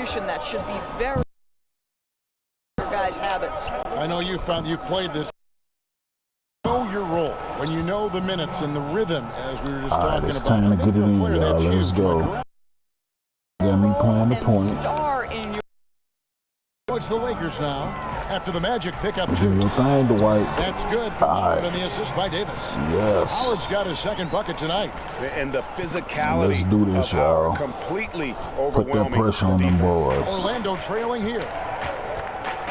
situation that should be very guys' habits. I know you played this. Know your role when you know the minutes and the rhythm, as we were just talking about. It's time to get it in, y'all. Let's go. Got me playing the point. It's the Lakers now. After the Magic pick up 2. Do your thing, Dwight. That's good. And the assist by Davis. Yes. Howard's got his second bucket tonight. And the physicality. Let's do this, y'all. Completely put that pressure on them boys. Orlando trailing here.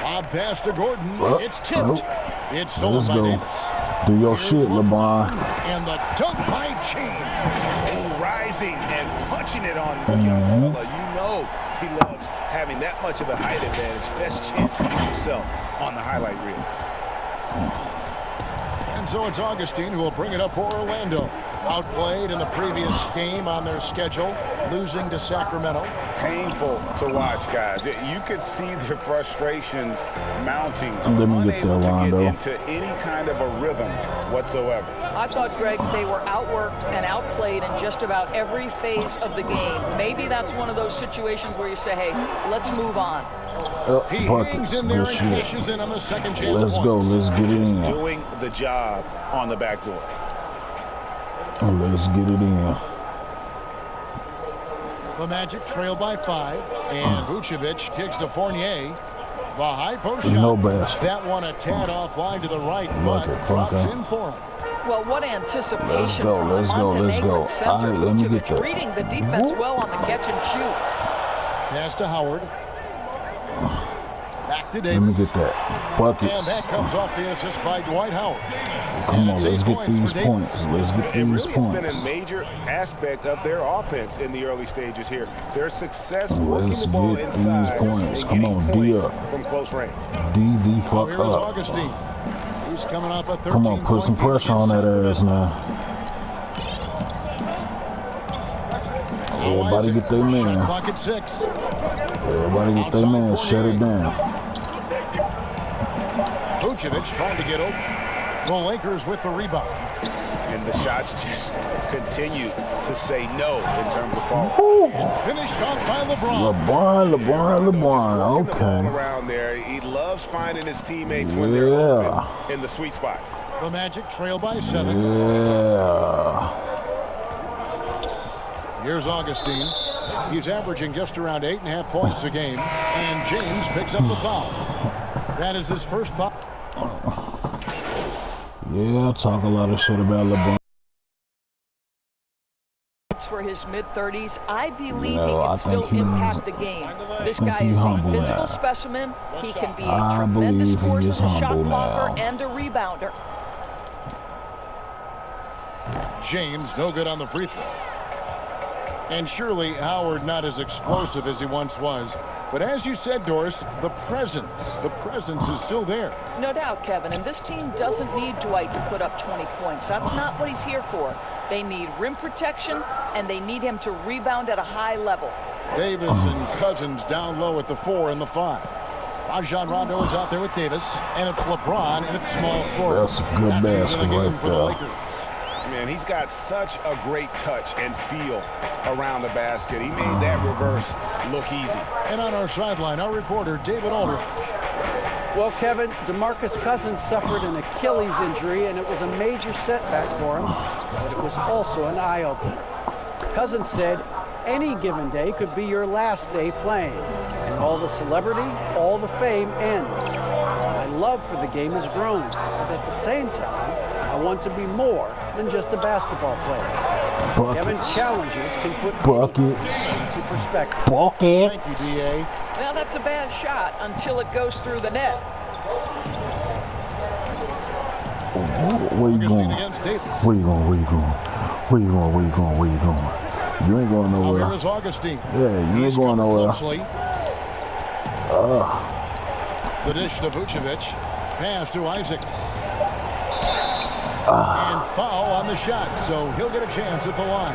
Lob pass to Gordon. It's tipped. It's stolen by Davis. Do your shit, LeBron. And the dunk by James. Rising and punching it on the young fella. You know he loves having that much of a height advantage. Best chance to get yourself on the highlight reel. And so it's Augustine who will bring it up for Orlando. Outplayed in the previous game on their schedule, losing to Sacramento. Painful to watch, guys. You could see their frustrations mounting. Let me get there, Rondo. Into any kind of a rhythm whatsoever. I thought, Greg, they were outworked and outplayed in just about every phase of the game. Maybe that's one of those situations where you say, hey, let's move on. He hangs in there and cashes in on the second chance. Let's go. Let's get it in. Doing the job on the backboard. Let's get it in. The Magic trail by 5, and Vucevic kicks to Fournier. The high post shot. No basket. That one a tad offline to the right, but drops in for him. Well, what anticipation. Let's go. Let's go. Let's go. All right, let me get that. Reading the defense well on the catch and shoot. Pass to Howard. Back to Davis. Let me get that. Buckets. And that comes off the assist by Dwight Howard. Come on, let's get these points. Let's get these points. It's been a major aspect of their offense in the early stages here. Their success working the ball inside points. Come on, D up. From close range. D the fuck Here's up. Augustine. He's coming up at 13. Come on, put some pressure on that ass now. Everybody get their man. Clock at 6. Everybody get their man. Shut it down. Vucevic trying to get open. The Lakers with the rebound. And the shots just continue to say no in terms of fall. And finished off by LeBron. LeBron. Okay. Around there, he loves finding his teammates when they're open in the sweet spots. The Magic trail by 7. Yeah. Here's Augustine. He's averaging just around 8.5 points a game, and James picks up the foul. That is his first foul. Yeah, I talk a lot of shit about LeBron. For his mid-30s, I believe he can still impact the game. This guy is a physical specimen. He can be a tremendous force as a shot blocker and a rebounder. James, no good on the free throw. And surely Howard not as explosive as he once was. But as you said, Doris, the presence is still there. No doubt, Kevin. And this team doesn't need Dwight to put up 20 points. That's not what he's here for. They need rim protection, and they need him to rebound at a high level. Davis and Cousins down low at the 4 and the 5. Rajon Rondo is out there with Davis, and it's LeBron and it's small forward. That's a good basket right there. Man, he's got such a great touch and feel around the basket. He made that reverse look easy. And on our sideline, our reporter, David Aldridge. Well, Kevin, DeMarcus Cousins suffered an Achilles injury, and it was a major setback for him, but it was also an eye-opener. Cousins said, any given day could be your last day playing, and all the celebrity, all the fame ends. My love for the game has grown, but at the same time, I want to be more than just a basketball player. Kevin's challenges can put into perspective. Thank you, D.A. Well, that's a bad shot until it goes through the net. Where you going? Where you going? Where you going? Where you going? Where you going? Where you going? You ain't going nowhere. Here is Augustine. Yeah, you ain't going nowhere. The dish to Vucevic. Pass to Isaac. And foul on the shot, so he'll get a chance at the line.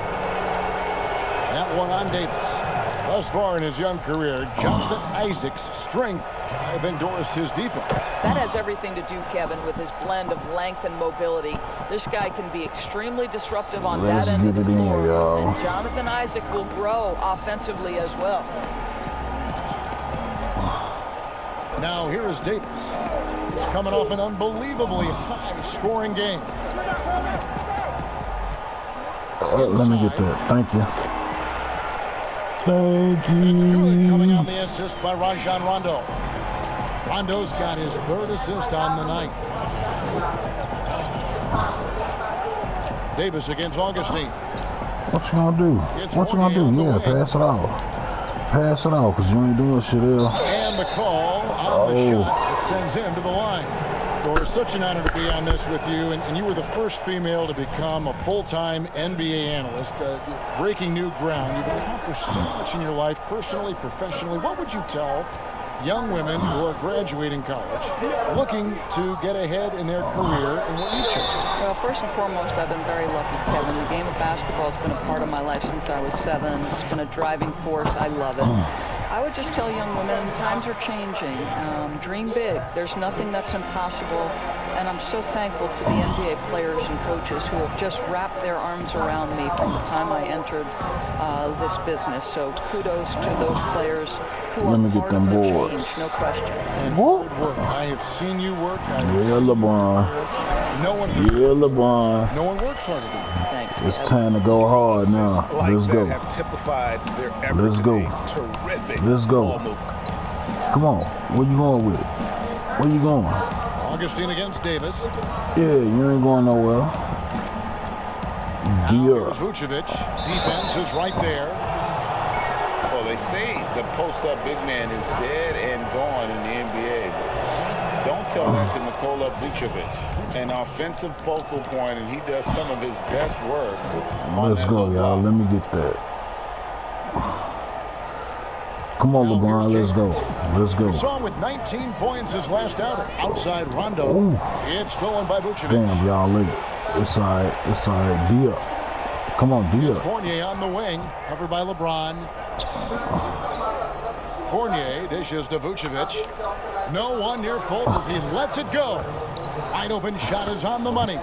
That one on Davis. Thus far in his young career, Jonathan Isaac's strength, I think, Doris, his defense. That has everything to do, Kevin, with his blend of length and mobility. This guy can be extremely disruptive on that end of the floor. And Jonathan Isaac will grow offensively as well. Now here is Davis. He's coming off an unbelievably high-scoring game. Let me get that. Thank you. Thank you. That's good. Coming on the assist by Rajon Rondo. Rondo's got his 3rd assist on the night. Davis against Augustine. What you gonna do? What you gonna do? Yeah, pass it out. Pass it out, because you ain't doing shit else. And the call on the shot that sends him to the line. Doris, such an honor to be on this with you, and you were the first female to become a full-time NBA analyst, breaking new ground. You've accomplished so much in your life, personally, professionally. What would you tell young women who are graduating college, looking to get ahead in their career in what you chose? Well, first and foremost, I've been very lucky, Kevin. The game of basketball has been a part of my life since I was 7. It's been a driving force. I love it. I would just tell young women, times are changing. Dream big. There's nothing that's impossible. And I'm so thankful to the NBA players and coaches who have just wrapped their arms around me from the time I entered this business. So kudos to those players who are part of the change, no question. And hard work. I have seen you work. Yeah, LeBron. LeBron. No one works harder than you. Thanks. It's time to go hard now. Let's go. Let's go. Terrific. Let's go. Come on. Where you going with it? Where you going? Augustine against Davis. Yeah, you ain't going nowhere. Here's Vucevic. Defense is right there. Well, they say the post-up big man is dead and gone in the NBA. But don't tell that to Nikola Vucevic. An offensive focal point, and he does some of his best work. Let's go, y'all. Let me get that. Come on, LeBron. Let's go. Let's go. We saw him with 19 points his last outing. Outside Rondo. Ooh. It's stolen by Vucevic. Damn, y'all late. It's all right. It's all right. D up. Come on, D It's up. Fournier on the wing, covered by LeBron. Fournier dishes to Vucevic. No one near Fultz as he lets it go. Wide open shot is on the money.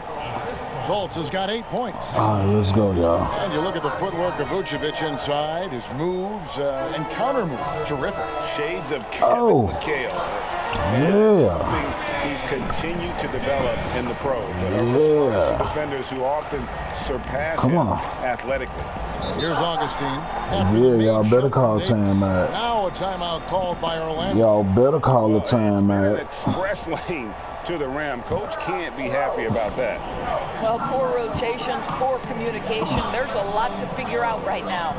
Fultz has got 8 points. All right, let's go, y'all. And you look at the footwork of Vucevic inside, his moves and counter moves, terrific. Shades of Kevin McHale. Yeah. He's continued to develop in the pros. Yeah. Defenders who often surpass him athletically. Here's Augustine. Yeah, y'all better call time out. Now a timeout called by Orlando. Y'all better call a time out. Express lane to the rim. Coach can't be happy about that. Well, poor rotations, poor communication. There's a lot to figure out right now.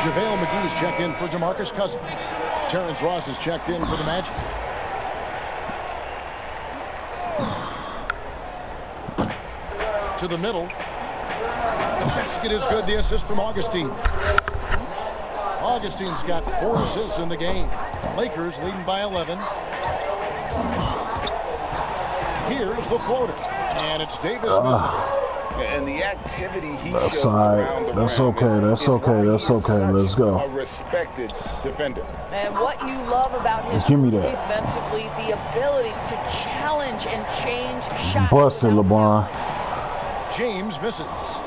JaVale McGee's checked in for DeMarcus Cousins. Terrence Ross is checked in for the Magic. To the middle. The basket is good. The assist from Augustine. Augustine's got 4 assists in the game. Lakers leading by 11. Here's the floater. And it's Davis missing. And the activity he shows around the That's rim okay. That's okay. That's okay. Let's go. A respected defender. And what you love about his defensively, the ability to challenge and change shots. Busted, LeBron. James misses.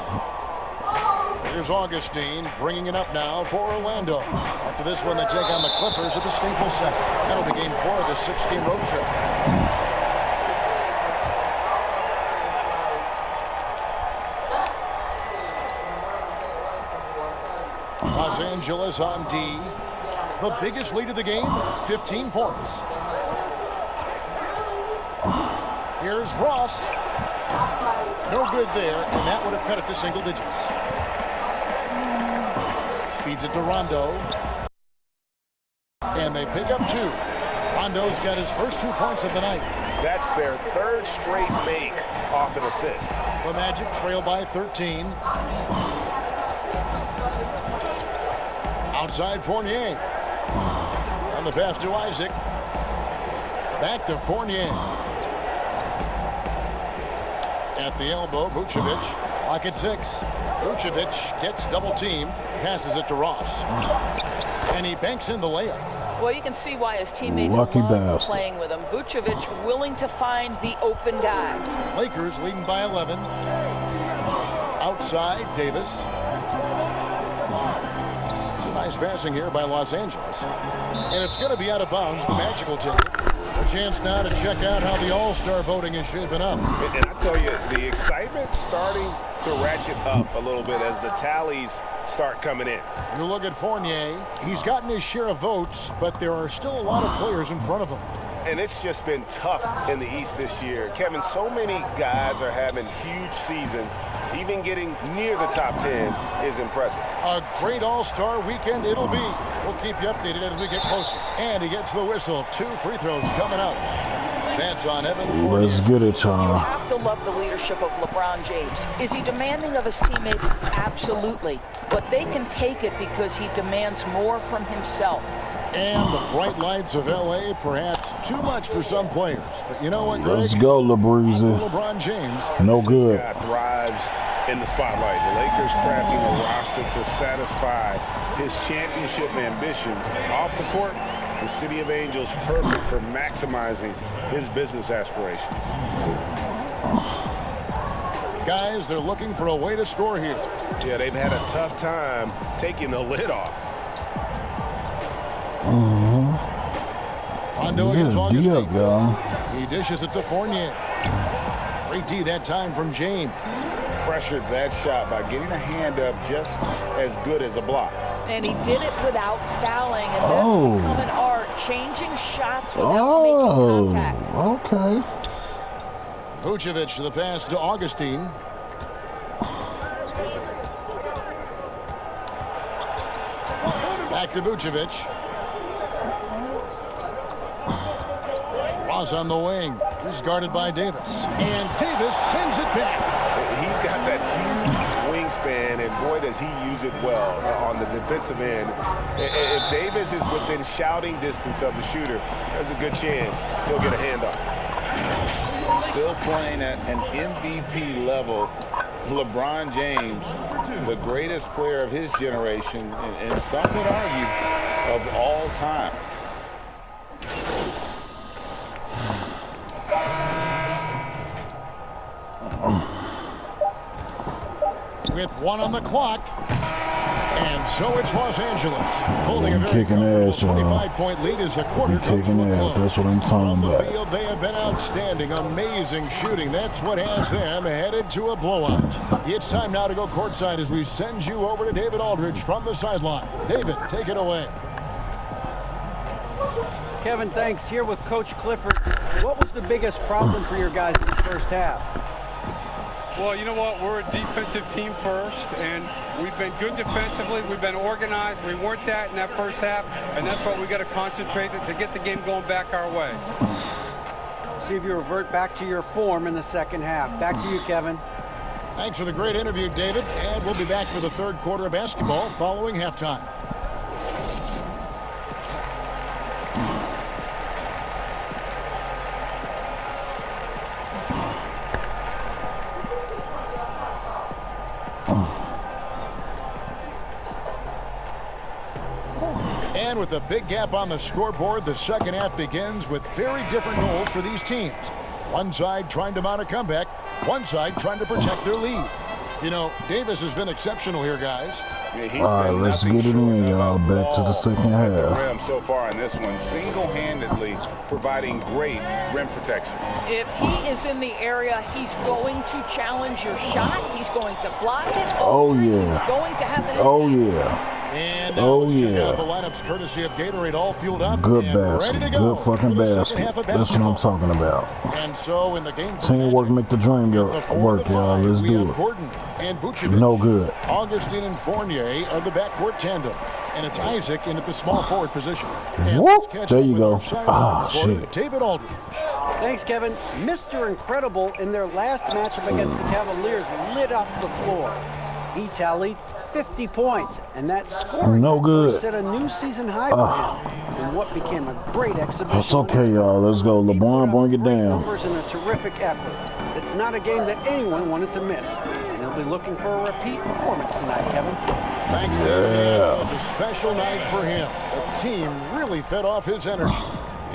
Here's Augustine bringing it up now for Orlando. After this one, they take on the Clippers at the Staples Center. That'll be game 4 of the 6-game road trip. Los Angeles on D. The biggest lead of the game, 15 points. Here's Ross. No good there, and that would have cut it to single digits. Feeds it to Rondo. And they pick up 2. Rondo's got his first 2 points of the night. That's their 3rd straight make off an assist. The Magic trail by 13. Outside Fournier. On the pass to Isaac. Back to Fournier. At the elbow, Vucevic. Lock at 6. Vucevic gets double teamed. Passes it to Ross. And he banks in the layup. Well, you can see why his teammates Lucky love bastard. playing with him. Vucevic willing to find the open guys. Lakers leading by 11. Outside, Davis. Nice passing here by Los Angeles. And it's going to be out of bounds. The Magic will take it. A chance now to check out how the All-Star voting is shaping up. And I tell you, the excitement's starting to ratchet up a little bit as the tallies start coming in. You look at Fournier. He's gotten his share of votes, but there are still a lot of players in front of him. And it's just been tough in the East this year. Kevin, so many guys are having huge seasons. Even getting near the top 10 is impressive. A great All-Star weekend it'll be. We'll keep you updated as we get closer. And he gets the whistle. 2 free throws coming up. That's on Evan Fournier. Let's get it, You y'all. have to love the leadership of LeBron James. Is he demanding of his teammates? Absolutely. But they can take it because he demands more from himself. And the bright lights of L.A. perhaps too much for some players. But you know what, Greg? Let's go, LeBreezy. LeBron James. No good. This guy thrives in the spotlight. The Lakers crafting a roster to satisfy his championship ambitions. Off the court, the City of Angels perfect for maximizing his business aspirations. Guys, they're looking for a way to score here. Yeah, they've had a tough time taking the lid off. Rondo against Augustine. y'all. He dishes it to Fournier. Great D that time from James. Pressured that shot by getting a hand up just as good as a block. And he did it without fouling. And that's become an art, changing shots without making contact. Okay. Vucevic the pass to Augustine. Back to Vucevic. Ross on the wing. He's guarded by Davis. And Davis sends it back. He's got that huge wingspan, and boy, does he use it well on the defensive end. If Davis is within shouting distance of the shooter, there's a good chance he'll get a handoff. Still playing at an MVP level. LeBron James, the greatest player of his generation, and some would argue of all time. With 1 on the clock. And so it's Los Angeles holding a very Kicking ass, 25-point lead as the quarter comes kicking to a ass. close. That's what I'm talking On the about. field, they have been outstanding, amazing shooting. That's what has them headed to a blowout. It's time now to go courtside as we send you over to David Aldridge from the sideline. David, take it away. Kevin, thanks. Here with Coach Clifford. What was the biggest problem for your guys in the first half? Well, you know what? We're a defensive team first, and we've been good defensively. We've been organized. We weren't that in that first half, and that's what we got to concentrate on to get the game going back our way. See if you revert back to your form in the second half. Back to you, Kevin. Thanks for the great interview, David. And we'll be back for the third quarter of basketball following halftime. And with a big gap on the scoreboard, the second half begins with very different goals for these teams. One side trying to mount a comeback, one side trying to protect their lead. You know, Davis has been exceptional here, guys. Yeah, he's All right, been let's nothing get it short in, of y'all. a Back to the second ball at the half. rim so far in this one, single-handedly providing great rim protection. If he is in the area, he's going to challenge your shot. He's going to block it. Oh, yeah. He's going to have an Oh, yeah. And now Oh, let's check yeah. out the lineups courtesy of Gatorade, all fueled up Good and basket. ready to go Good fucking for the second half basket. of That's what I'm basketball. talking about. And so in the game for Teamwork Magic, make the dream at the 4 work, to y'all. 5, Let's we do have it. Gordon and Vucevic. No good. Augustine and Fournier are the backcourt tandem. And it's Isaac in at the small forward position. And Whoop. let's catch There up you with go. our sideline Ah, reporter, shit. David Aldridge. Thanks, Kevin. Mr. Incredible in their last matchup against the Cavaliers lit up the floor. He tallied 50 points, and that scoring No good. set a new season high for him in what became a great exhibition. It's okay, y'all. Let's go. He put LeBron, up bring it great down. numbers and a terrific effort. It's not a game that anyone wanted to miss, and they'll be looking for a repeat performance tonight, Kevin. Thanks, Yeah. It was a special night for him. The team really fed off his energy.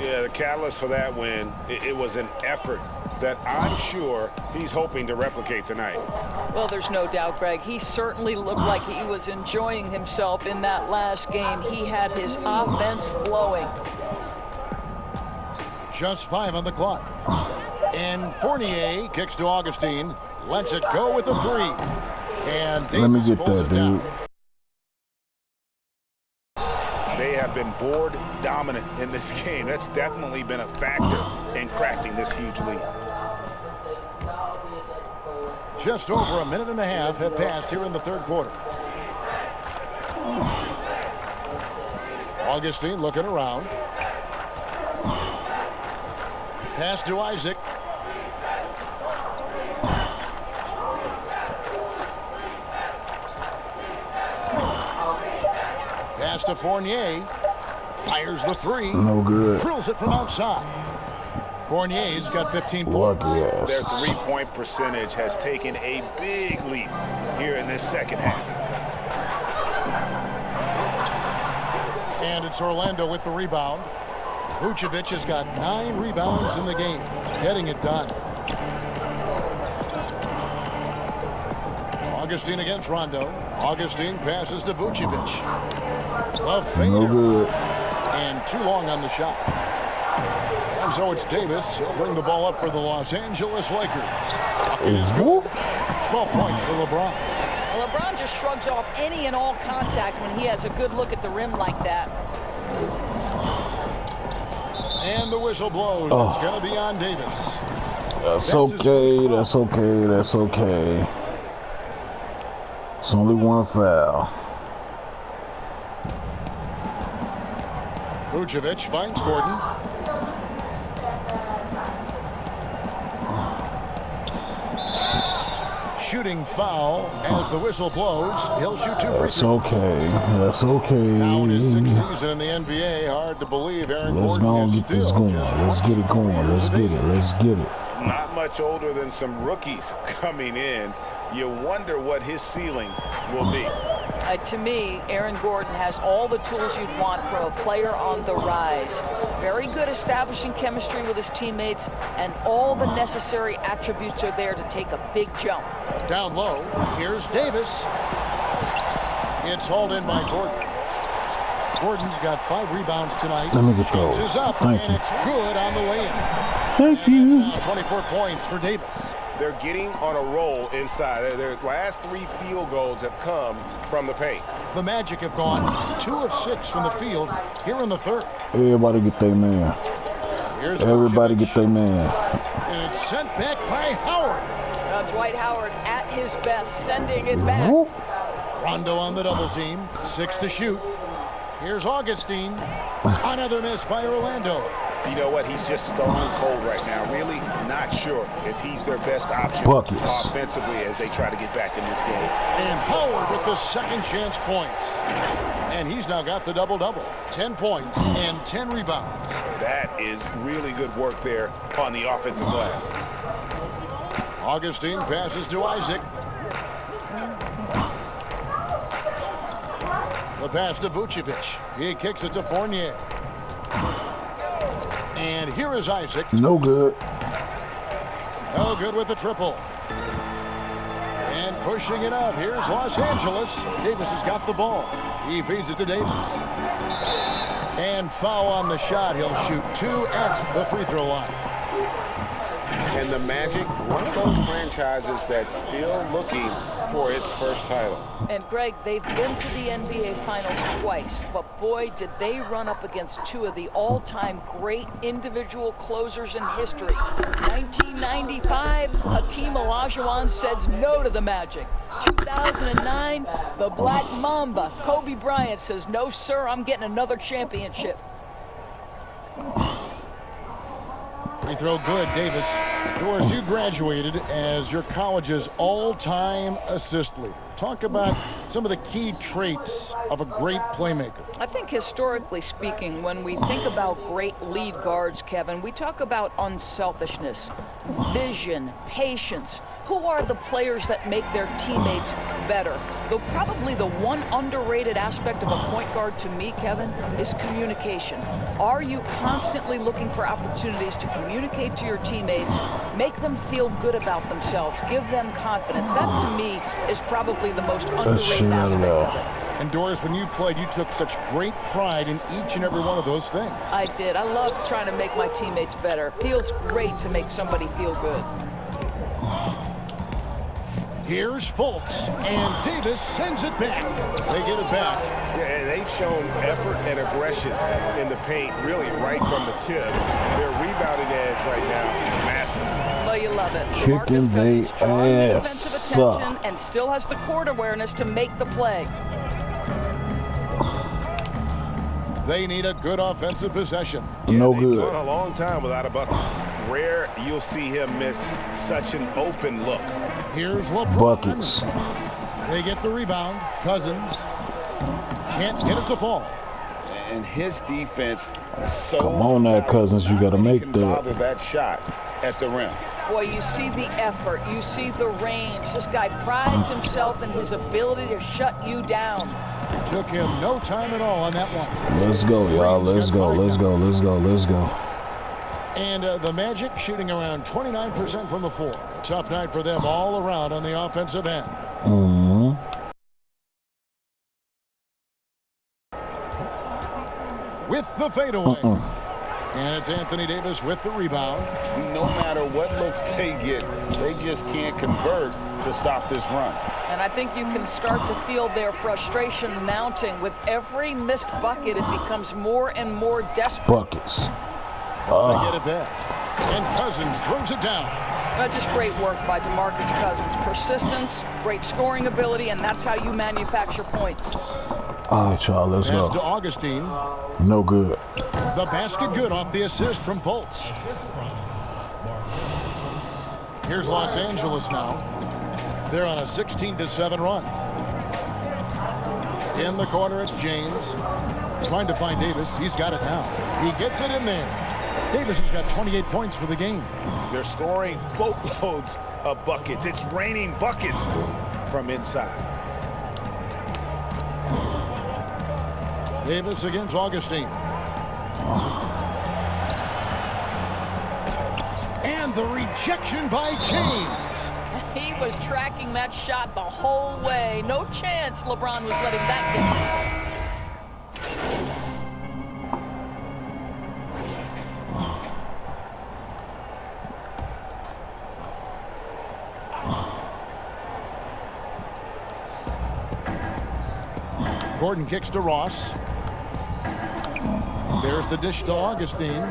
Yeah, the catalyst for that win, it was an effort that I'm sure he's hoping to replicate tonight. Well, there's no doubt, Greg. He certainly looked like he was enjoying himself in that last game. He had his offense flowing. Just 5 on the clock. And Fournier kicks to Augustine. Lets it go with a 3. And Let me Davis get pulls that, it down. dude. They have been board dominant in this game. That's definitely been a factor in crafting this huge lead. Just over a minute and a half have passed here in the third quarter. Augustine looking around. Pass to Isaac. Pass to Fournier. Fires the 3. No good. Drills it from outside. Fournier's got 15 Lucky points. ass. Their three-point percentage has taken a big leap here in this second half. And it's Orlando with the rebound. Vucevic has got 9 rebounds in the game, getting it done. Augustine against Rondo. Augustine passes to Vucevic. The fader. No good. And too long on the shot. And so it's Davis. He'll bring the ball up for the Los Angeles Lakers. It is good. 12 points for LeBron. Well, LeBron just shrugs off any and all contact when he has a good look at the rim like that. And the whistle blows. Oh. It's going to be on Davis. That's okay. That's okay. That's okay. It's only one foul. Vucevic finds Gordon. Shooting foul as the whistle blows. He'll shoot 2 free That's throws. okay. That's okay. Now in his 6th season in the NBA, hard to believe Aaron Let's Gordon go and is get this still going. just Let's get it going. Let's get it. Let's get it. Not much older than some rookies coming in. You wonder what his ceiling will be. To me, Aaron Gordon has all the tools you'd want from a player on the rise. Very good establishing chemistry with his teammates, and all the necessary attributes are there to take a big jump. Down low, here's Davis. It's hauled in by Gordon. Gordon's got 5 rebounds tonight. Let me get those. Is up, Thank and you. it's good on the way in. Thank And you. that's now 24 points for Davis. They're getting on a roll inside. Their last 3 field goals have come from the paint. The Magic have gone 2 of 6 from the field here in the third. Everybody get their man. Here's Everybody Vucevic, get their man. and it's sent back by Howard. Dwight Howard at his best, sending it back. Whoop. Rondo on the double team. 6 to shoot. Here's Augustine. Another miss by Orlando. You know what? He's just stone cold right now. Really not sure if he's their best option Buckets. offensively as they try to get back in this game. And Howard with the second chance points. And he's now got the double-double. 10 points and 10 rebounds. That is really good work there on the offensive glass. Augustine passes to Isaac. The pass to Vucevic. He kicks it to Fournier. And here is Isaac. No good. No good with the triple. And pushing it up. Here's Los Angeles. Davis has got the ball. He feeds it to Davis. And foul on the shot. He'll shoot 2 at the free throw line. And the Magic, one of those franchises that's still looking for its first title. And Greg, they've been to the NBA Finals twice, but boy, did they run up against two of the all-time great individual closers in history. 1995, Hakeem Olajuwon says no to the Magic. 2009, the Black Mamba, Kobe Bryant, says, no, sir, I'm getting another championship. Free throw good, Davis. Doris, you graduated as your college's all-time assist leader. Talk about some of the key traits of a great playmaker. I think historically speaking, when we think about great lead guards, Kevin, we talk about unselfishness, vision, patience. Who are the players that make their teammates better? Though probably the one underrated aspect of a point guard to me, Kevin, is communication. Are you constantly looking for opportunities to communicate to your teammates, make them feel good about themselves, give them confidence? That, to me, is probably the most underrated aspect of it. And Doris, when you played, you took such great pride in each and every one of those things. I did. I love trying to make my teammates better. Feels great to make somebody feel good. Here's Fultz, and Davis sends it back. They get it back. Yeah, they've shown effort and aggression in the paint, really right from the tip. Their rebounding edge right now is massive. Well, you love it. Kicking they ass up. And still has the court awareness to make the play. They need a good offensive possession. No they've good. gone a long time without a bucket. Rare you'll see him miss such an open look. Here's LeBron. Buckets. They get the rebound. Cousins can't get it to fall. And his defense so Come on now, Cousins. You got to make can that. bother that shot at the rim. Boy, you see the effort. You see the range. This guy prides himself in his ability to shut you down. Took him no time at all on that one. Let's go, y'all. Let's go. Let's go. Let's go. Let's go. And the Magic shooting around 29% from the floor. Tough night for them all around on the offensive end. With the fadeaway. And it's Anthony Davis with the rebound. No matter what looks they get, they just can't convert to stop this run. And I think you can start to feel their frustration mounting. With every missed bucket, it becomes more and more desperate. Buckets. They get it back. And Cousins throws it down. That's just great work by DeMarcus Cousins. Persistence, great scoring ability, and that's how you manufacture points. All right, y'all, let's Pass go. to Augustine. No good. The basket good off the assist from Fultz. Here's Los Angeles now. They're on a 16-7 run. In the corner, it's James. Trying to find Davis. He's got it now. He gets it in there. Davis has got 28 points for the game. They're scoring boatloads of buckets. It's raining buckets from inside. Davis against Augustine. And the rejection by James. He was tracking that shot the whole way. No chance LeBron was letting that get to him. Gordon kicks to Ross. There's the dish to Augustine.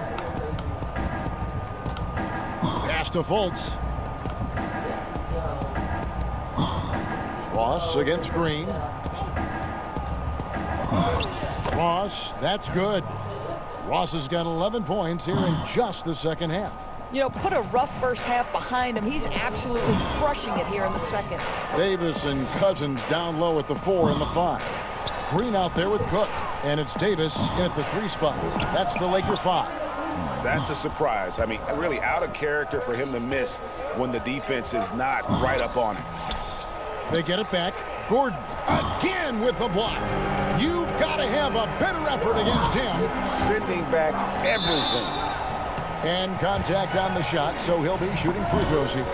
Pass to Fultz. Ross against Green. Ross, that's good. Ross has got 11 points here in just the second half. You know, put a rough first half behind him. He's absolutely crushing it here in the second. Davis and Cousins down low at the 4 and the 5. Green out there with Cook. And it's Davis in at the 3 spot. That's the Laker 5. That's a surprise. I mean, really out of character for him to miss when the defense is not right up on him. They get it back. Gordon again with the block. You've got to have a better effort against him. Sending back everything. And contact on the shot, so he'll be shooting free throws here.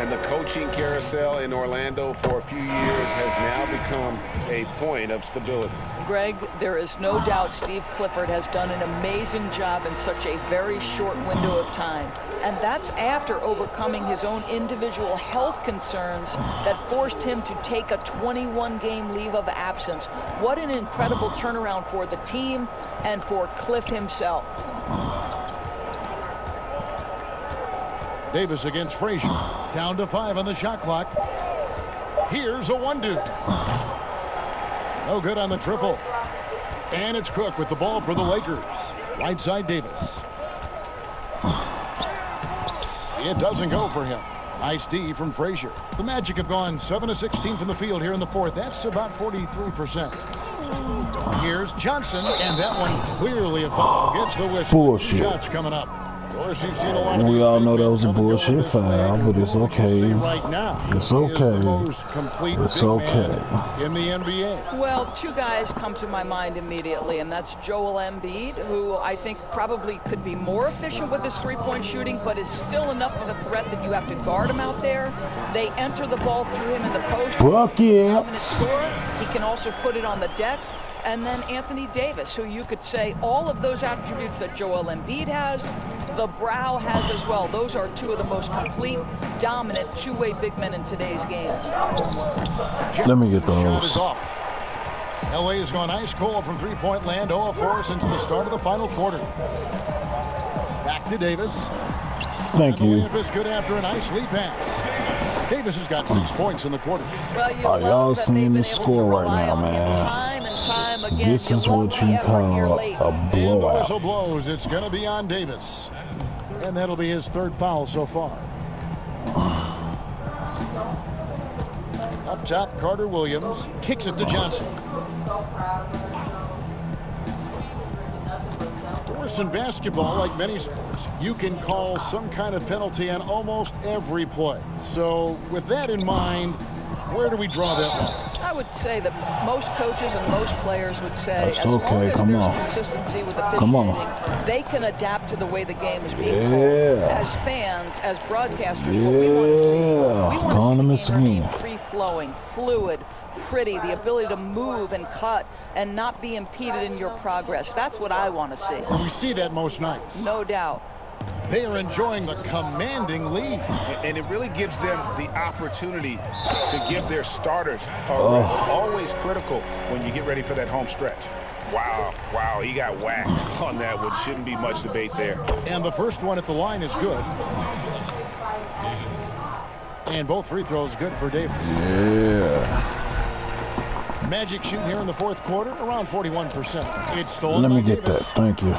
And the coaching carousel in Orlando for a few years has now become a point of stability. Greg, there is no doubt Steve Clifford has done an amazing job in such a very short window of time. And that's after overcoming his own individual health concerns that forced him to take a 21-game leave of absence. What an incredible turnaround for the team and for Cliff himself. Davis against Frazier. Down to 5 on the shot clock. Here's a 1-2. No good on the triple. And it's Cook with the ball for the Lakers. Right side Davis. It doesn't go for him. Nice D from Frazier. The Magic have gone 7 of 16 from the field here in the fourth. That's about 43%. Here's Johnson, and that one clearly a foul. Gets the whistle. Bullshit. Shots coming up. We all know that was a bullshit foul, but it's okay. Right now, it's okay. It's okay. In the NBA. Well, two guys come to my mind immediately, and that's Joel Embiid, who I think probably could be more efficient with his three-point shooting, but is still enough of a threat that you have to guard him out there. They enter the ball through him in the post. Buckets. He can also put it on the deck. And then Anthony Davis, who you could say all of those attributes that Joel Embiid has, the Brow has as well. Those are two of the most complete, dominant two-way big men in today's game. Let me get those. Shot is off. LA has gone ice cold from three-point land, 0 of 4 since the start of the final quarter. Back to Davis. Thank you. Davis good after a nice lead pass. Davis has got 6 points in the quarter. Well, are y'all seeing the score right now, man? This is what you call a blowout. The whistle blows. It's going to be on Davis. And that'll be his third foul so far. Up top, Carter Williams kicks it to Johnson. Of course, in basketball, like many sports, you can call some kind of penalty on almost every play. So with that in mind, where do we draw that line? I would say that most coaches and most players would say, as long as there's consistency with officiating, they can adapt to the way the game is being played. As fans, as broadcasters, what we want to see, we want to see the game free-flowing, fluid, pretty, the ability to move and cut and not be impeded in your progress. That's what I want to see. And we see that most nights. No doubt. They are enjoying the commanding lead. And it really gives them the opportunity to give their starters a rest. Always critical when you get ready for that home stretch. Wow, he got whacked on that one. Shouldn't be much debate there. And the first one at the line is good. And both free throws good for Davis. Yeah. Magic shooting here in the fourth quarter, around 41%. It's stolen. Let me by get Davis. that. Thank you.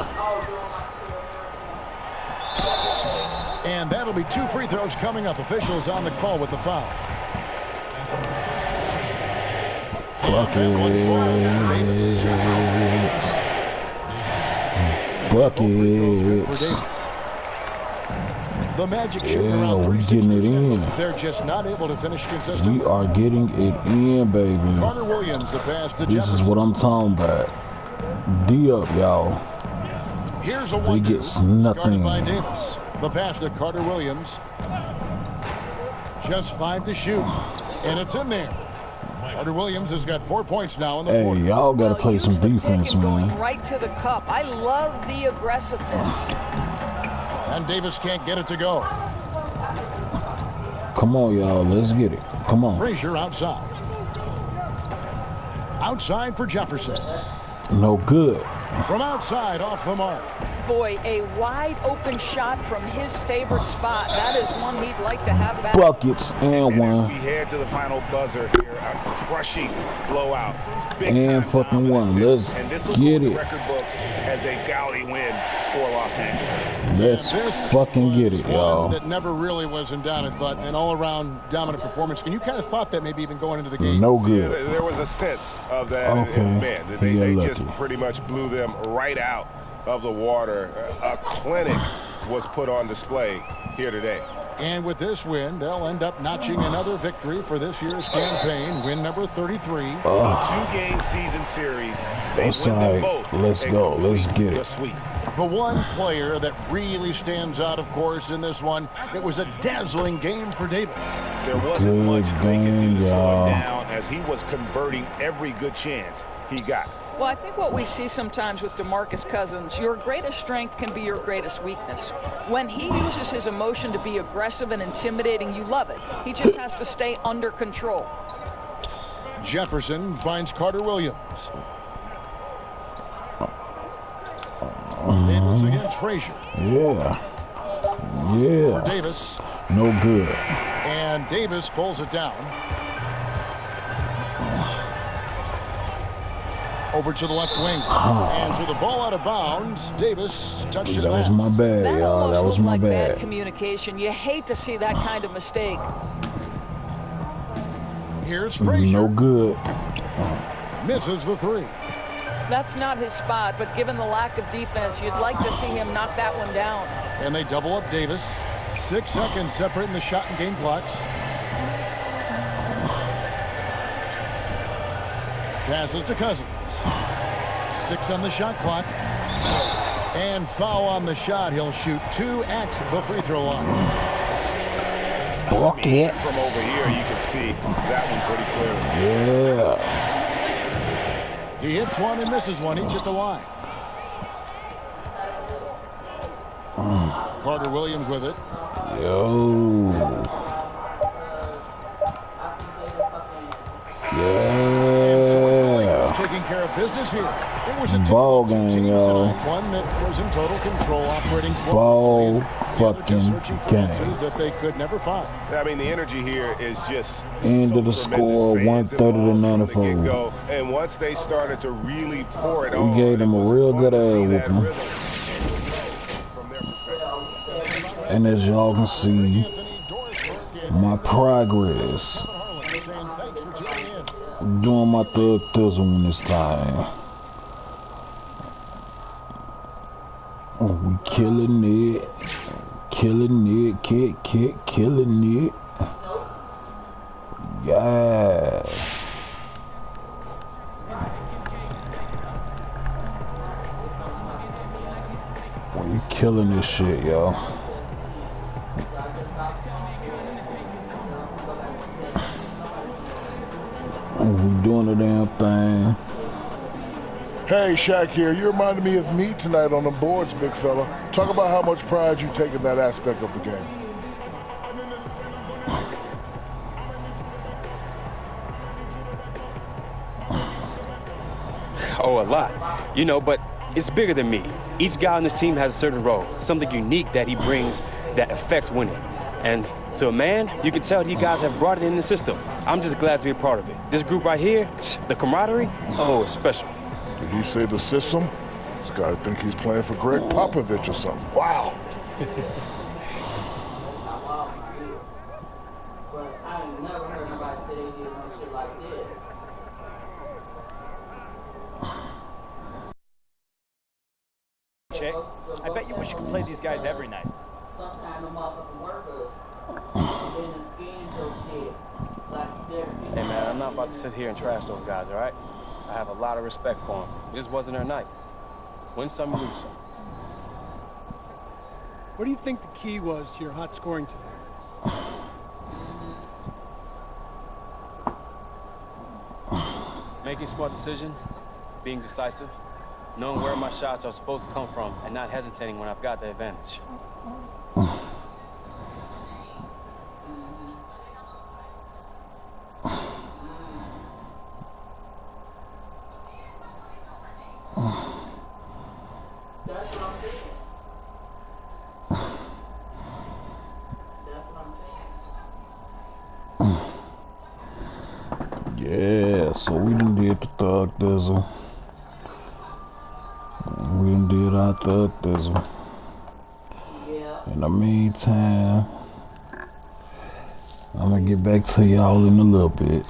And that'll be 2 free throws coming up. Officials on the call with the foul. Buckets. The Magic shooting around 36%. They're just not able to finish consistently. We are getting it in, baby. Carter Williams, the pass to This Jefferson. is what I'm talking about. D up, y'all. Here's a He gets nothing. by Davis. The pass to Carter Williams. Just 5 to shoot. And it's in there. Carter Williams has got 4 points now in the Hey, quarter. y'all got to play some defense, man. Going right to the cup. I love the aggressiveness. And Davis can't get it to go. Come on, y'all. Let's get it. Come on. Frazier outside. Outside for Jefferson. No good. From outside, off the mark. Boy, a wide open shot from his favorite spot. That is one he'd like to have back. Buckets and one. We head to the final buzzer here. A crushing blowout. And fucking one. Let's get it. Record books as a gaudy win for Los Angeles. Let's fucking get it, y'all. That never really was in doubt, I thought. An all-around dominant performance. And you kind of thought that maybe even going into the game. No good. Yeah, there was a sense of that. Okay. And man, they just pretty much blew them right out of the water. A clinic was put on display here today. And with this win, they'll end up notching another victory for this year's campaign, win number 33. Two-game season series. They That's win them right. both. Let's go. Let's get The it. sweep. The one player that really stands out, of course, in this one, it was a dazzling game for Davis. There wasn't Good much they could do to slow y'all. him down as he was converting every good chance he got. Well, I think what we see sometimes with DeMarcus Cousins, your greatest strength can be your greatest weakness. When he uses his emotion to be aggressive and intimidating, you love it. He just has to stay under control. Jefferson finds Carter Williams. Davis against Frazier. Yeah. For Yeah. Davis. No good. And Davis pulls it down. Over to the left wing. And for the ball out of bounds, Davis touched it That was back. my bad, That y'all. almost That was looked my like bad bad. communication. You hate to see that kind of mistake. Here's Frazier. No good. Misses the three. That's not his spot, but given the lack of defense, you'd like to see him knock that one down. And they double up Davis. 6 seconds separating the shot and game clocks. Passes to Cousins. 6 on the shot clock. And foul on the shot. He'll shoot 2 at the free throw line. Bucket. From over here, you can see that one pretty clearly. Yeah. He hits one and misses one, each at the line. Carter Williams with it. Yo. Yeah. Taking care of business here. It was a Ball two game, teams yo. tonight. One that was in total control, operating Ball flawlessly. The other just fucking searching for game. answers that they could never find. I mean, the energy here is just End so of the tremendous. score, Fans 130 to involved from the 94. get-go. And once they started to really pour it We on, gave them a it was real fun good to see ass that whooping. rhythm from their perspective. And as y'all can see, Anthony Dorsberg and my progress. Harlan saying thanks for tuning in. Doing my thug thizzle in this time. Oh, we killing it. Killing it. Killing it. Yeah. We killing this shit, y'all. We doing the damn thing. Hey, Shaq here. You reminded me of me tonight on the boards, big fella. Talk about how much pride you take in that aspect of the game. Oh, a lot. You know, but it's bigger than me. Each guy on this team has a certain role, something unique that he brings that affects winning. And to a man, you can tell you guys have brought it in the system. I'm just glad to be a part of it. This group right here, the camaraderie, oh, it's special. Did he say the system? This guy think he's playing for Greg Popovich or something. Wow. Chick, I bet you wish you could play these guys every night. Hey, man, I'm not about to sit here and trash those guys, all right? I have a lot of respect for them. It just wasn't their night. Win some, lose some. What do you think the key was to your hot scoring today? Making smart decisions, being decisive, knowing where my shots are supposed to come from, and not hesitating when I've got the advantage. Yeah, so we done did the thug thizzle. We done did our thug thizzle. In the meantime, I'm gonna get back to y'all in a little bit.